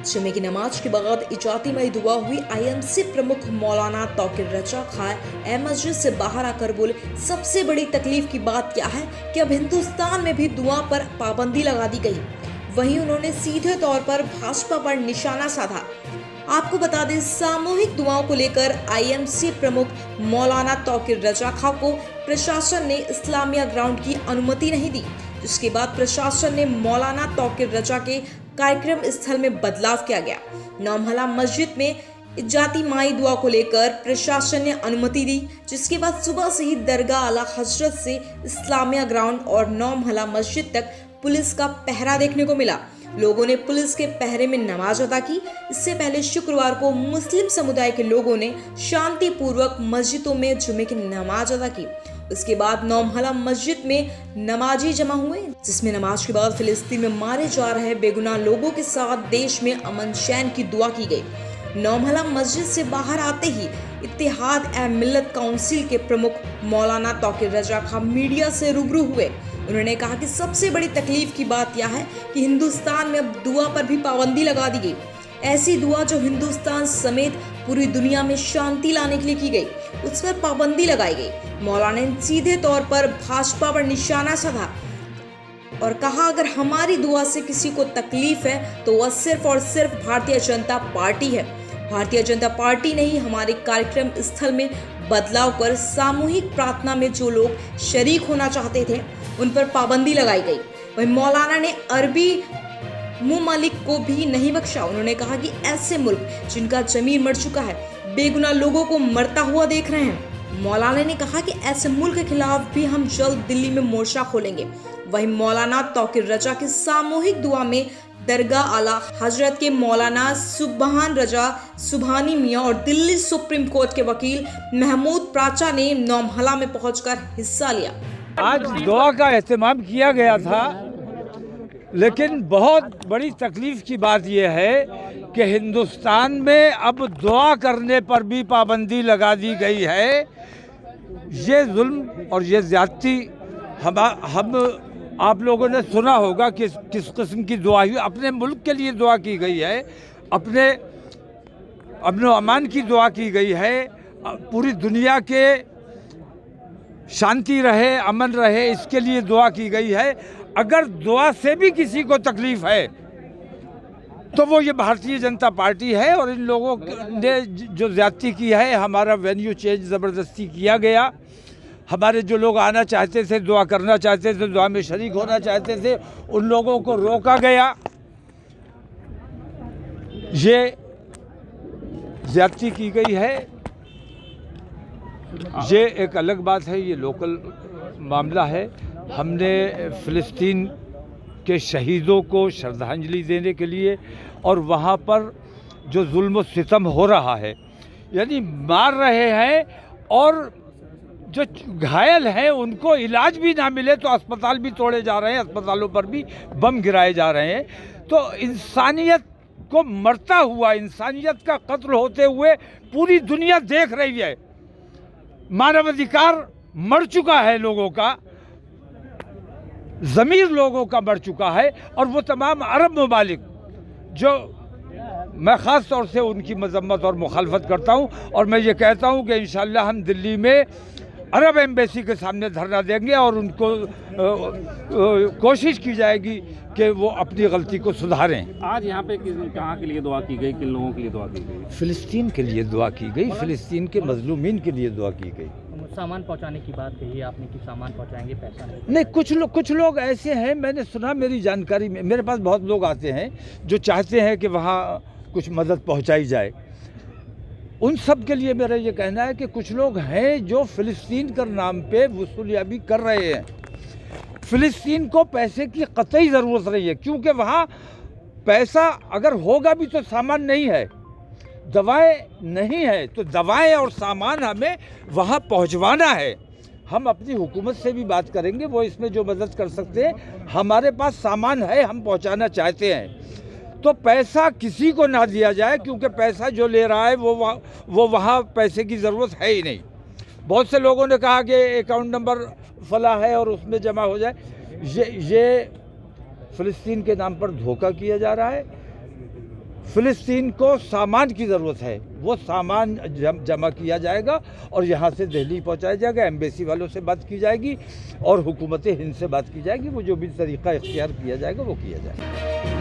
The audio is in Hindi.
जुमे की नमाज के बाद इजातिमय दुआ हुई। आईएमसी प्रमुख मौलाना तौकीर रजा खां मस्जिद से बाहर आकर बोले, सबसे बड़ी तकलीफ की बात क्या है कि अब हिंदुस्तान में भी दुआ पर पाबंदी लगा दी गई। वहीं उन्होंने सीधे तौर पर भाजपा पर निशाना साधा। आपको बता दें, सामूहिक दुआओं को लेकर आईएमसी प्रमुख मौलाना तौकीर रजा खां को प्रशासन ने इस्लामिया ग्राउंड की अनुमति नहीं दी, जिसके बाद प्रशासन ने मौलाना तौकीर रजा के कार्यक्रम स्थल में बदलाव किया गया। नौमहला मस्जिद में इजाती माई दुआ को लेकर प्रशासन ने अनुमति दी, जिसके बाद सुबह से ही दरगाह आला हजरत से इस्लामिया ग्राउंड और नौमहला मस्जिद तक पुलिस का पहरा देखने को मिला। लोगों ने पुलिस के पहरे में नमाज अदा की। इससे पहले शुक्रवार को मुस्लिम समुदाय के लोगों ने शांतिपूर्वक मस्जिदों में जुमे की नमाज अदा की। उसके बाद नौमहला मस्जिद में नमाजी जमा हुए, जिसमें नमाज के बाद फिलिस्तीन में मारे जा रहे बेगुनाह लोगों के साथ देश में अमन चैन की दुआ की गई। नौमहला मस्जिद से बाहर आते ही इत्तेहाद ए मिल्लत काउंसिल के प्रमुख मौलाना तौकीर रजा खां मीडिया से रूबरू हुए। उन्होंने कहा कि सबसे बड़ी तकलीफ की बात यह है कि हिंदुस्तान में अब दुआ पर भी पाबंदी लगा दी गई। ऐसी दुआ जो हिंदुस्तान समेत पूरी दुनिया में शांति लाने के लिए की गई, उस पर पाबंदी लगाई गई। मौलाना ने सीधे तौर पर भाजपा पर निशाना साधा और कहा, अगर हमारी दुआ से किसी को तकलीफ है तो वह सिर्फ और सिर्फ भारतीय जनता पार्टी है। भारतीय जनता पार्टी ने ही हमारे कार्यक्रम स्थल में बदलाव कर सामूहिक प्रार्थना में जो लोग शरीक होना चाहते थे उन पर पाबंदी लगाई गई। वहीं मौलाना ने अरबी मुमलिक को भी नहीं बख्शा। उन्होंने कहा कि ऐसे मुल्क जिनका जमीन मर चुका है, बेगुनाह लोगों को मरता हुआ देख रहे हैं। मौलाना ने कहा कि ऐसे मुल्क के खिलाफ भी हम जल्द दिल्ली में मोर्चा खोलेंगे। वहीं मौलाना तौकीर रजा की सामूहिक दुआ में दरगाह आला हजरत के मौलाना सुबहान रजा सुबहानी मियां और दिल्ली सुप्रीम कोर्ट के वकील महमूद प्राचा ने नौमहला में पहुंचकर हिस्सा लिया। आज दुआ का एहतमाम किया गया था, लेकिन बहुत बड़ी तकलीफ की बात यह है कि हिंदुस्तान में अब दुआ करने पर भी पाबंदी लगा दी गई है। ये जुल्म और ये ज़्यादती हम आप लोगों ने सुना होगा कि किस किस्म की दुआ हुई। अपने मुल्क के लिए दुआ की गई है, अपने अमन अमान की दुआ की गई है, पूरी दुनिया के शांति रहे, अमन रहे, इसके लिए दुआ की गई है। अगर दुआ से भी किसी को तकलीफ है तो वो ये भारतीय जनता पार्टी है और इन लोगों ने जो ज़्यादती की है। हमारा वेन्यू चेंज ज़बरदस्ती किया गया। हमारे जो लोग आना चाहते थे, दुआ करना चाहते थे, दुआ में शरीक होना चाहते थे, उन लोगों को रोका गया। ये ज़्यादती की गई है। ये एक अलग बात है, ये लोकल मामला है। हमने फ़िलिस्तीन के शहीदों को श्रद्धांजलि देने के लिए और वहाँ पर जो जुल्म सितम हो रहा है, यानी मार रहे हैं और जो घायल हैं उनको इलाज भी ना मिले तो अस्पताल भी तोड़े जा रहे हैं, अस्पतालों पर भी बम गिराए जा रहे हैं। तो इंसानियत को मरता हुआ, इंसानियत का कत्ल होते हुए पूरी दुनिया देख रही है। मानवाधिकार मर चुका है, लोगों का ज़मीर लोगों का मर चुका है। और वो तमाम अरब ममालिक जो मैं ख़ास तौर से उनकी मजम्मत और मुखालफत करता हूँ और मैं ये कहता हूँ कि इंशाअल्लाह हम दिल्ली में अरब एम्बेसी के सामने धरना देंगे और उनको कोशिश की जाएगी कि वो अपनी गलती को सुधारें। आज यहाँ पे कहाँ के लिए दुआ की गई, किन लोगों के लिए दुआ की गई? फ़िलिस्तीन के लिए दुआ की गई, फ़िलिस्तीन के मजलूमीन के लिए दुआ की गई। सामान पहुंचाने की बात कही आपने कि सामान पहुंचाएंगे, पैसा नहीं। कुछ लोग ऐसे हैं, मैंने सुना, मेरी जानकारी में मेरे पास बहुत लोग आते हैं जो चाहते हैं कि वहाँ कुछ मदद पहुँचाई जाए। उन सब के लिए मेरा ये कहना है कि कुछ लोग हैं जो फ़िलिस्तीन के नाम पे वसूलियाबी कर रहे हैं। फ़िलिस्तीन को पैसे की कतई ज़रूरत नहीं है, क्योंकि वहाँ पैसा अगर होगा भी तो सामान नहीं है, दवाएं नहीं है, तो दवाएं और सामान हमें वहाँ पहुँचवाना है। हम अपनी हुकूमत से भी बात करेंगे, वो इसमें जो मदद कर सकते हैं। हमारे पास सामान है, हम पहुँचाना चाहते हैं। तो पैसा किसी को ना दिया जाए, क्योंकि पैसा जो ले रहा है वो वहाँ पैसे की ज़रूरत है ही नहीं। बहुत से लोगों ने कहा कि अकाउंट नंबर फला है और उसमें जमा हो जाए। ये फ़िलिस्तीन के नाम पर धोखा किया जा रहा है। फ़िलिस्तीन को सामान की ज़रूरत है, वो सामान जमा किया जाएगा और यहाँ से दिल्ली पहुँचाया जाएगा, एम्बेसी वालों से बात की जाएगी और हुकूमत हिंद से बात की जाएगी, वो जो भी तरीक़ा इख्तियार किया जाएगा वो किया जाएगा।